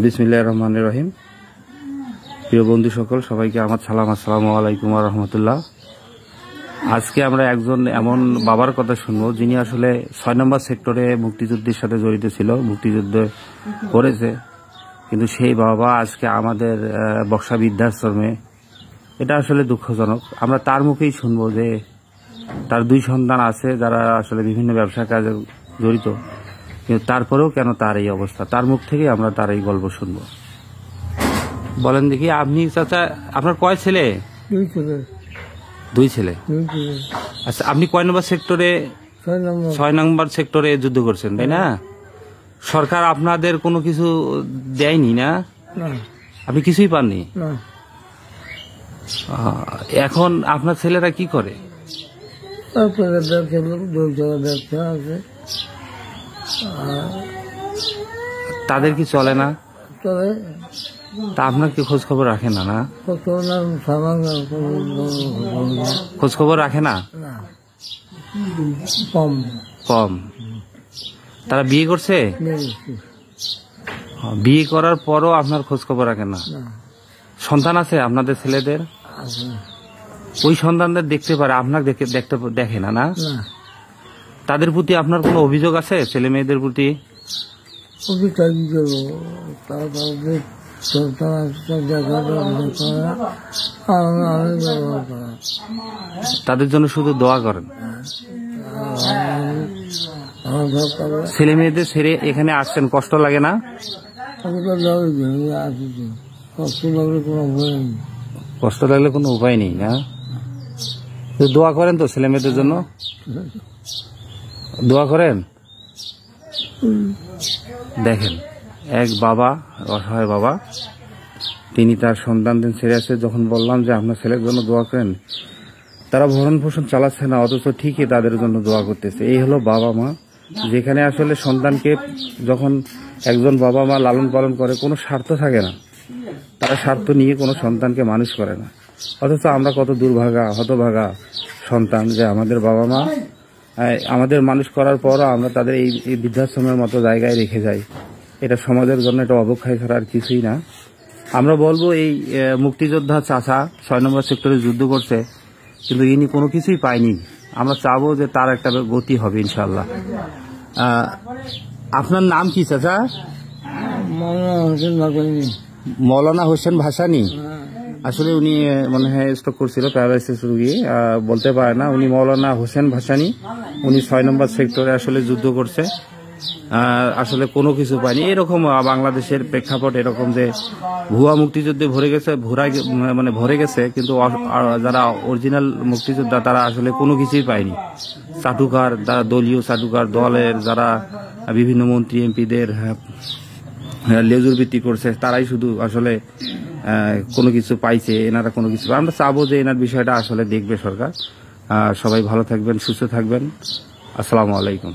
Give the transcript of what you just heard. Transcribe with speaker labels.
Speaker 1: বিসমিল্লাহির রহমানির রহিম। প্রিয় বন্ধু সকল, সবাইকে আমার সালাম, আসসালামু আলাইকুম ওয়া রাহমাতুল্লাহ। আজকে আমরা একজন এমন বাবার কথা শুনবো যিনি আসলে ৬ নম্বর সেক্টরে মুক্তিযুদ্ধের সাথে জড়িত ছিল, মুক্তিযুদ্ধ করেছে, কিন্তু সেই বাবা আজকে আমাদের বক্সা বৃদ্ধাশ্রমে। এটা আসলে দুঃখজনক। আমরা তার মুখেই শুনবো যে তার 2 সন্তান আছে যারা আসলে বিভিন্ন ব্যবসা কাজে জড়িত, কিন্তু তারপরেও কেন তার এই অবস্থা, তার মুখ থেকে আমরা তার এই গল্প শুনবো। বলেন দেখি, আপনি চাচা আপনার কয় ছেলে? 2 ছেলে। আচ্ছা, আপনি কয় নম্বর সেক্টরে? 6 নম্বর সেক্টরে যুদ্ধ করছেন, তাই না? সরকার আপনাদের কোনো কিছু দেয়নি না? আপনি কিছুই পাননি? এখন আপনার ছেলেরা কি করে? তাদের কি চলে না? তা আপনার কি খোঁজ খবর রাখে না? না, খোঁজ খবর রাখে না, কম। তারা বিয়ে করছে? বিয়ে করার পরও আপনার খোঁজ খবর রাখে না? সন্তান আছে আপনাদের ছেলেদের? ওই সন্তানদের দেখতে পারে, আপনার দেখে না? না, তাদের প্রতি আপনার কোনো অভিযোগ আছে? ছেলে মেয়েদের প্রতি? তাদের জন্য শুধু দোয়া করেন। ছেলে মেয়েদের ছেড়ে এখানে আসছেন, কষ্ট লাগে না? কষ্ট লাগলে কোনো উপায় নেই না? দোয়া করেন তো ছেলে মেয়েদের জন্য? দোয়া করেন। দেখেন, এক বাবা, অসহায় বাবা, তিনি তার সন্তানদের ছেড়ে আসে। যখন বললাম যে আপনার ছেলের জন্য দোয়া করেন, তারা ভরণ পোষণ চালাচ্ছে না, অথচ ঠিকই তাদের জন্য দোয়া করতেছে। এই হলো বাবা মা, যেখানে আসলে সন্তানকে যখন একজন বাবা মা লালন পালন করে, কোনো স্বার্থ থাকে না, তারা স্বার্থ নিয়ে কোনো সন্তানকে মানুষ করে না। অথচ আমরা কত দুর্ভাগা, হতভাগা সন্তান যে আমাদের বাবা মা আমাদের মানুষ করার পরও আমরা তাদের এই বৃদ্ধাশ্রমের মতো জায়গায় রেখে যাই। এটা সমাজের জন্য এটা অবক্ষয় ছাড়া আর কিছুই না। আমরা বলবো, এই মুক্তিযোদ্ধা চাচা 6 নম্বর সেক্টরে যুদ্ধ করছে, কিন্তু ইনি কোনো কিছুই পায়নি। আমরা চাবো যে তার একটা গতি হবে ইনশাল্লাহ। আপনার নাম কি চাচা? মৌলানা হোসেন ভাসানী। আসলে উনি মনে হয় স্ট্রোক করছিল, প্যারালাইসিস রোগী, বলতে পারে না। উনি মৌলানা হোসেন ভাসানী, উনি 6 নম্বর সেক্টরে আসলে যুদ্ধ করছে, আসলে কোনো কিছু পায়নি। এরকম বাংলাদেশের প্রেক্ষাপট এরকম যে ভুয়া মুক্তিযুদ্ধে ভরে গেছে, কিন্তু যারা অরিজিনাল মুক্তিযোদ্ধা তারা আসলে কোনো কিছুই পায়নি। চাটুকার, যারা দলীয় চাটুকার, দলের যারা বিভিন্ন মন্ত্রী এমপিদের লেজুর ভিত্তি করছে, তারাই শুধু আসলে কোনো কিছু পাইছে, এনারা কোনো কিছু। আমরা চাবো যে এনার বিষয়টা আসলে দেখবে সরকার। সবাই ভালো থাকবেন, সুস্থ থাকবেন। আসসালামু আলাইকুম।